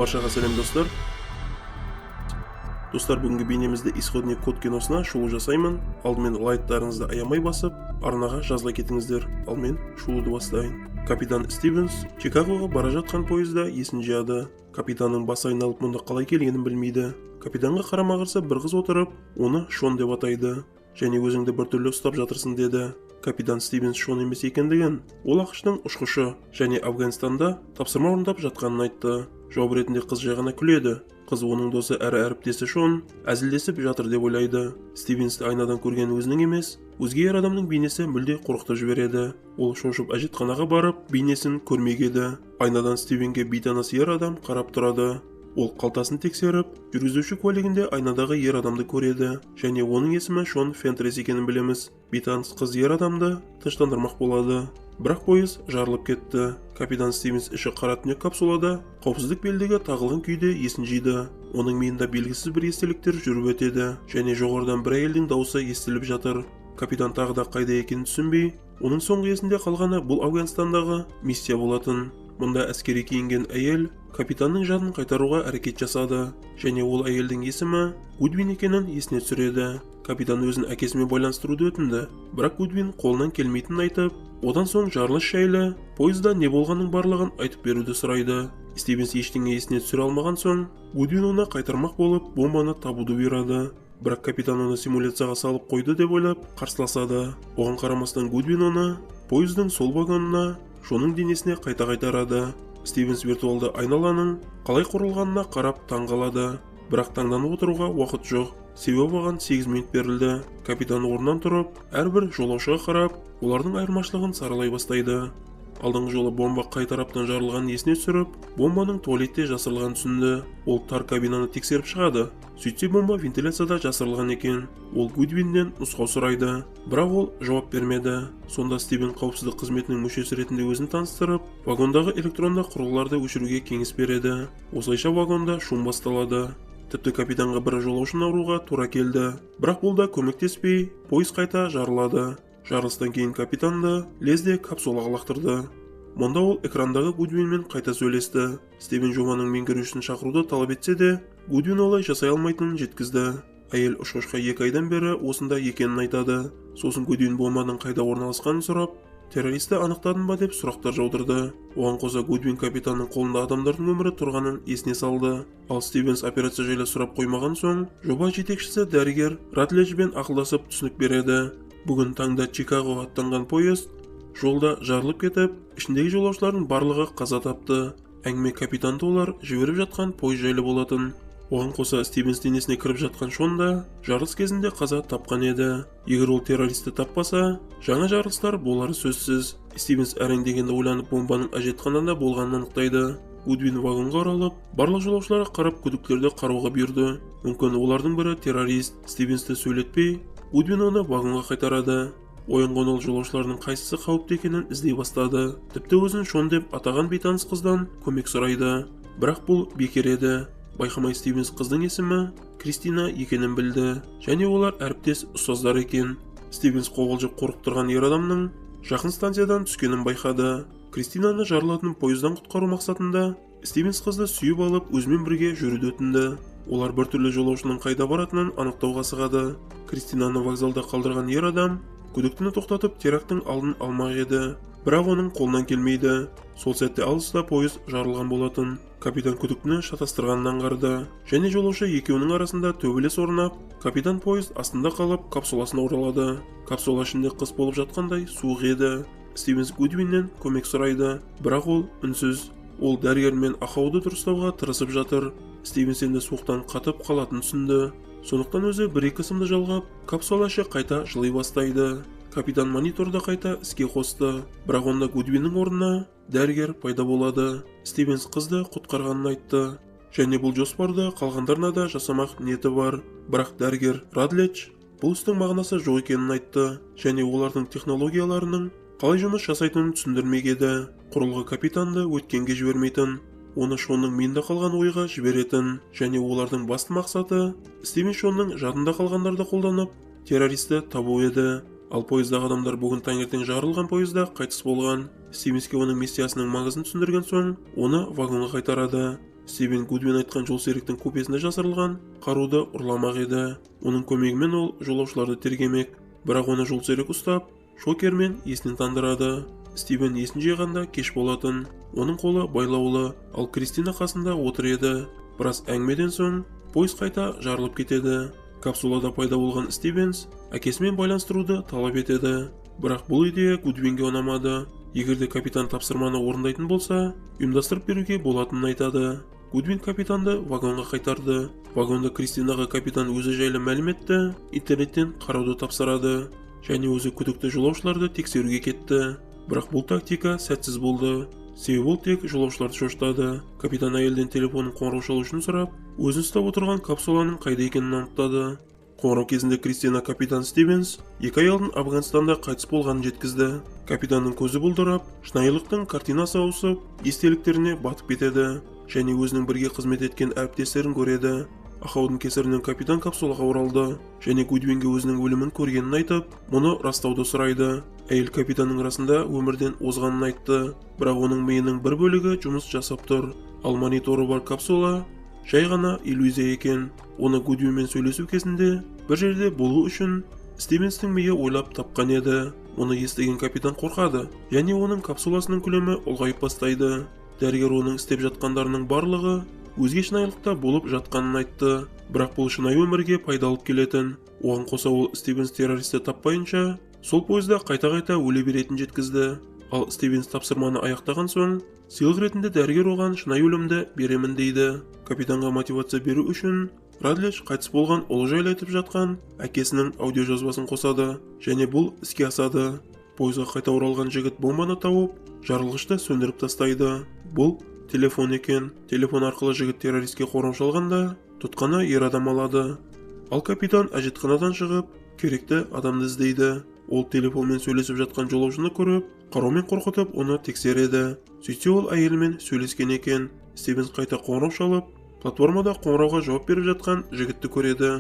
Баршаға сәлем достар. Достар, бүгінгі бейнемізде исходный код киносына шолу жасаймын. Алдымен лайктарыңызды аямай басып, арнаға жазыла кетіңіздер. Ал мен шолуды бастайын. Капитан Стивенс Чикагоға бара жатқан пойызда есін жияды. Капитанның басы айналып мұнда қалай келгенін білмейді. Капитанға қарама-қарсы бір қыз отырып, оны Шон деп атайды. Және өзіңді біртүрлі ұстап жатырсың деді. Капитан Стивенс Шон емес екендігін, ол ақштың ұшқышы және Афганистанда тапсырма орындап жатқанын айтты. Жауап ретінде қыз жай ғана күледі. Қыз оның досы әрі әріптесі Шон әзілдесіп жатыр деп ойлайды. Стивенсті айнадан көрген өзінің емес, өзге ер адамның бейнесі мүлде қорқытып жібереді. Ол шошып әжетханаға барып, бейнесін көрмегеді. Айнадан Стивенге бейтаныс ер адам қарап тұрады. Ол қалтасын тексеріп, жүргізуші куәлігінде айнадағы ер адамды көреді, және оның есімі Шон Фентрес екенін білеміз. Бейтаныс қыз ер адамды тыныштандырмақ болады. Бірақ пойыз жарылып кетті. Капитан Стивенс іші қара түнек капсулада қауіпсіздік белдігі тағылған күйде есін жиды. Оның миында белгісіз бір естеліктер жүріп өтеді, және жоғарыдан бір әйелдің дауысы естіліп жатыр. Капитан тағы да қайда екенін түсінбей, оның соңғы есінде қалғаны бұл Афганистандағы миссия болатын. Мұнда әскери киінген әйел капитанның жадын қайтаруға әрекет жасады, және ол әйелдің есімі Гудвин екенін есіне түсіреді. Капитан өзін әкесімен байланыстыруды өтінді, бірақ Гудвин қолынан келмейтінін айтып, одан соң жарылыс жайлы пойызда не болғанын барлығын айтып беруді сұрайды. Стивенс ештеңе есіне түсіре алмаған соң, Гудвин оны қайтармақ болып бомбаны табуды бұйырады. Бірақ капитан оны симуляцияға салып қойды деп ойлап қарсыласады. Оған қарамастан Гудвин оны пойыздың сол вагонына Шонның денесіне қайта қайтарады. Стивенс виртуалды айналаның қалай құрылғанына қарап таңғалады. Бірақ таңданып отыруға уақыт жоқ. Себебі оған 8 минут берілді. Капитан орнынан тұрып, әрбір жолаушыға қарап, олардың айырмашылығын саралай бастайды. Алдыңғы жолы бомба қай тараптан жарылғанын есіне түсіріп, бомбаның туалетте жасырылғанын түсінді. Ол тар кабинаны тексеріп шығады. Сөйтсе бомба вентиляцияда жасырылған екен. Ол Гудвиннен нұсқау сұрайды, бірақ ол жауап бермеді. Сонда Стивен қауіпсіздік қызметінің мүшесі ретінде өзін таныстырып, вагондағы электронды құрылғыларды өшіруге кеңес береді. Осылайша вагонда шум басталады. Тіпті капитанға бір жолаушыны ауруға тура келді. Бірақ бұл да көмектеспей, пойыз қайта жарылады. Жарылыстан кейін капитанды лезде капсулаға лақтырды. Мұнда ол экрандағы Гудвинмен қайта сөйлесті. Стивен жобаның меңгерушісін шақыруды талап етсе де, Гудвин олай жасай алмайтынын жеткізді. Әйел ұшқышқа 2 айдан бері осында екенін айтады. Сосын Гудвин бомбаның қайда орналасқанын сұрап, террористі анықтадың ба деп сұрақтар жаудырды. Оған қоса Гудвин капитанның қолында адамдардың өмірі тұрғанын есіне салды. Ал Стивенс операция жайлы сұрап қоймаған соң, жоба жетекшісі дәрігер Ратледжбен ақылдасып түсінік береді. Бүгін таңда Чикагоға аттанған пойыз жолда жарылып кетіп, ішіндегі жолаушылардың барлығы қаза тапты. Әңгіме капитанды олар жіберіп жатқан пойыз жайлы болатын. Оған қоса Стивенс денесіне кіріп жатқан Шонда жарылыс кезінде қаза тапқан еді. Егер ол террористті таппаса, жаңа жарылыстар болары сөзсіз. Стивенс әрең дегенде ойланып бомбаның әжетханада болғанын анықтайды. Гудвин вагонға оралып, барлық жолаушыларға қарап күдіктілерді қарауға бұйырды. Мүмкін олардың бірі террорист. Стивенсті сөйлетпей, Гудвин оны вагонға қайтарады. Оянған ол жолаушылардың қайсысы қауіпті екенін іздей бастады. Тіпті өзін Шон деп атаған бейтаныс қыздан көмек сұрайды. Бірақ бұл бекер еді. Байқамай Стивенс қыздың есімі Кристина екенін білді, және олар әріптес ұстаздар екен. Стивенс қобалжып қорықтырған ер адамның жақын станциядан түскенін байқады. Кристинаны жарылатын пойыздан құтқару мақсатында Стивенс қызды сүйіп алып өзімен бірге жүруді өтінді. Олар біртүрлі жолаушының қайда баратынын анықтауға асығады. Кристинаны вокзалда қалдырған ер адам күдіктіні тоқтатып терактың алдын алмақ еді, бірақ оның қолынан келмейді. Сол сәтте алыста пойыз жарылған болатын. Капитан күдіктіні шатастырғанын аңғарды, және жолаушы екеуінің арасында төбелес орнап, капитан пойыз астында қалып капсуласына оралады. Капсула ішінде қыс болып жатқандай суық еді. Стивенс Гудвиннен көмек сұрайды, бірақ ол үнсіз. Ол дәрігермен ақауды дұрыстауға тырысып жатыр. Стивенс енді суықтан қатып қалатын түсінді. Сондықтан өзі 1-2 сымды жалғап, капсула іші қайта жылай бастайды. Капитан мониторды қайта іске қосты, бірақ онда Гудвиннің орнына дәрігер пайда болады. Стивенс қызды құтқарғанын айтты, және бұл жоспарды қалғандарына да жасамақ ниеті бар. Бірақ дәрігер Ратледж бұл істің мағынасы жоқ екенін айтты, және олардың технологияларының қалай жұмыс жасайтынын түсіндірмек еді. Құрылғы капитанды өткенге жібермейтін, оны Шонның миында қалған ойға жіберетін, және олардың басты мақсаты Стивен Шонның жадында қалғандарды қолданып террористті табу еді. Ал пойыздағы адамдар бүгін таңертең жарылған пойызда қайтыс болған. Стивенске оның миссиясының маңызын түсіндірген соң, оны вагонға қайтарады. Стивен Гудвин айтқан жолсеріктің купесінде жасырылған қаруды ұрламақ еді. Оның көмегімен ол жолаушыларды тергемек, бірақ оны жолсерік ұстап, шокермен есінен тандырады. Стивен есін жиғанда кеш болатын. Оның қолы байлаулы, ал Кристина қасында отыр еді. Біраз әңгімеден соң пойыз қайта жарылып кетеді. Капсулада пайда болған Стивенс әкесімен байланыстыруды талап етеді. Бірақ бұл идея Гудвинге ұнамады. Егерде капитан тапсырманы орындайтын болса, ұйымдастырып беруге болатынын айтады. Гудвин капитанды вагонға қайтарды. Вагонда Кристинаға капитан өзі жайлы мәлім етті, интернеттен қарауды тапсырады, және өзі күдікті жолаушыларды тексеруге кетті. Бірақ бұл тактика сәтсіз болды. Себебі ол тек жолаушыларды шошытады. Капитан әйелден телефонын қоңырау шалушын сұрап, өзін ұстап отырған капсуланың қайда екенін анықтады. Қоңырау кезінде Кристина капитан Стивенс 2 ай алдын Афганстанда қайтыс болғанын жеткізді. Капитанның көзі бұлдырап, шынайылықтың картинасы ауысып, естеліктеріне батып кетеді, және өзінің бірге қызмет еткен әріптестерін көреді. Ақаудың кесірінен капитан капсулаға оралды, және Гудвинге өзінің өлімін көргенін айтып, мұны растауды сұрайды. Әйел капитанның расында өмірден озғанын айтты, бірақ оның миының бір бөлігі жұмыс жасап тұр, ал мониторы бар капсула жай ғана иллюзия екен. Оны Гудвинмен сөйлесу кезінде бір жерде болу үшін Стивенстің миы ойлап тапқан еді. Оны естіген капитан қорқады, және оның капсуласының көлемі ұлғайып бастайды. Дәрігер оның істеп жатқандарының барлығы өзге шынайылықта болып жатқанын айтты, бірақ бұл шынайы өмірге пайда алып келетін. Оған қоса ол Стивенс террористі таппайынша сол пойызда қайта-қайта өле беретін жеткізді. Ал Стивенс тапсырманы аяқтаған соң, сыйлық ретінде дәрігер оған шынайы өлімді беремін дейді. Капитанға мотивация беру үшін Радледж қайтыс болған ұлы жайлы айтып жатқан әкесінің аудиожазбасын қосады, және бұл іске асады. Пойызға қайта оралған жігіт бомбаны тауып, жарылғышты сөндіріп тастайды. Бұл телефон екен. Телефон арқылы жігіт террористке қоңырау шалғанда тұтқаны ер адам алады. Ал капитан әжетханадан шығып, керекті адамды іздейді. Ол телефонмен сөйлесіп жатқан жолаушыны көріп, қараумен қорқытып, оны тексереді. Сөйтсе ол әйелімен сөйлескен екен. Стивенс қайта қоңырау шалып, платформада қоңырауға жауап беріп жатқан жігітті көреді.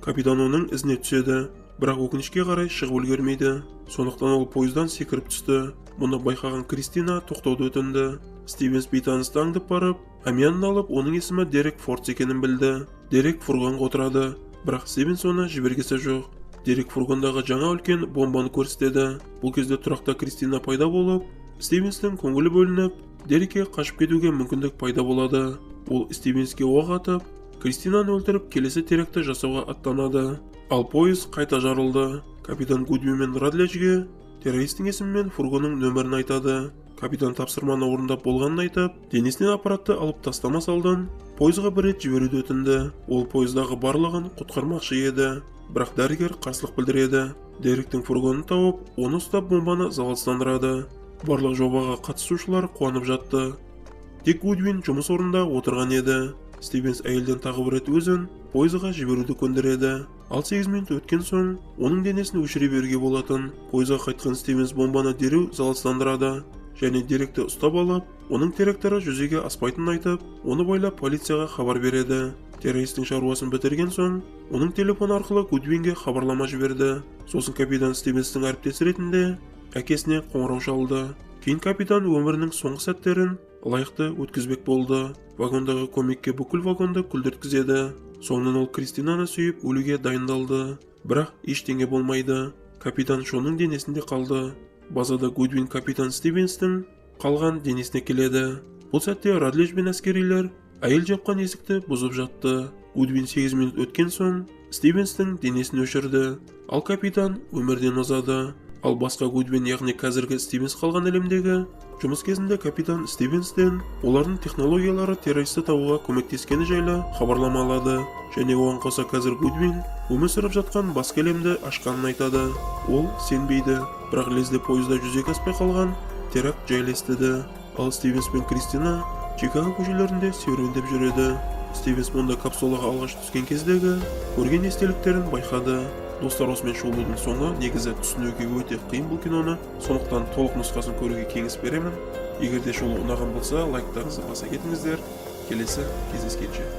Капитан оның ізіне түседі, бірақ өкінішке қарай шығып үлгермейді. Сондықтан ол пойыздан секіріп түсті. Мұны байқаған Кристина тоқтауды өтінді. Стивенс бейтанысты аңдып барып, әмиянын алып, оның есімі Дерек Фордс екенін білді. Дерек фургонға отырады, бірақ Стивенс оны жібергісі жоқ. Дерек фургондағы жаңа үлкен бомбаны көрсетеді. Бұл кезде тұрақта Кристина пайда болып, Стивенстің көңілі бөлініп, Дерекке қашып кетуге мүмкіндік пайда болады. Ол Стивенске оқ атып, Кристинаны өлтіріп, келесі теракті жасауға аттанады. Ал пойыз қайта жарылды. Капитан Гудвин мен Радледжге террористің есімі мен фургонның нөмірін айтады. Капитан тапсырманы орындап болғанын айтып, денесінен аппаратты алып тастамас алдын пойызға бір рет жіберуді өтінді. Ол пойыздағы барлығын құтқармақшы еді, бірақ дәрігер қарсылық білдіреді. Деректің фургонын тауып, оны ұстап бомбаны залалсыздандырады. Барлық жобаға қатысушылар қуанып жатты. Тек Гудвин жұмыс орнында отырған еді. Стивенс әйелден тағы бір рет өзін пойызға жіберуді көндіреді. Ал 8 минут өткен соң, оның денесін өшіре беруге болатын. Пойызға қайтқан Стивенс бомбаны дереу залалсыздандырады, және Деректі ұстап алып, оның терактары жүзеге аспайтынын айтып, оны байлап полицияға хабар береді. Террористің шаруасын бітірген соң, оның телефон арқылы Гудвинге хабарлама жіберді. Сосын капитан Стивенстің әріптесі ретінде әкесіне қоңырау шалды. Кейін капитан өмірінің соңғы сәттерін лайықты өткізбек болды. Вагондағы көмекке бүкіл вагонды күлдірткізеді. Соңынан ол Кристинаны сүйіп өлуге дайындалды. Бірақ ештеңе болмайды. Капитан Шоның денесінде қалды. Базада Гудвин капитан Стивенстің қалған денесіне келеді. Бұл сәтте Радледж бен әскерилер әйел жапқан есікті бұзып жатты. Гудвин 8 минут өткен соң Стивенстің денесін өшірді. Ал капитан өмірден озады. Ал басқа Гудвин, яғни қазіргі Стивенс қалған әлемдегі жұмыс кезінде капитан Стивенстен олардың технологиялары террористі табуға көмектескені жайлы хабарлама алады, және оған қоса қазір Гудвин өмір сүріп жатқан басқа әлемді ашқанын айтады. Ол сенбейді, бірақ лезде пойызда жүзеге аспай қалған теракт жайлы естіді. Ал Стивенс пен Кристина Чикаго көшелерінде серуендеп жүреді. Стивенс мұнда капсулаға алғаш түскен кездегі көрген естеліктерін байқады. Достар, осымен шолудың соңы. Негізі түсінуге өте қиын бұл киноны, сондықтан толық нұсқасын көруге кеңес беремін. Егер де шолу ұнаған болса, лайктарыңызды баса кетіңіздер. Келесі кездескенше.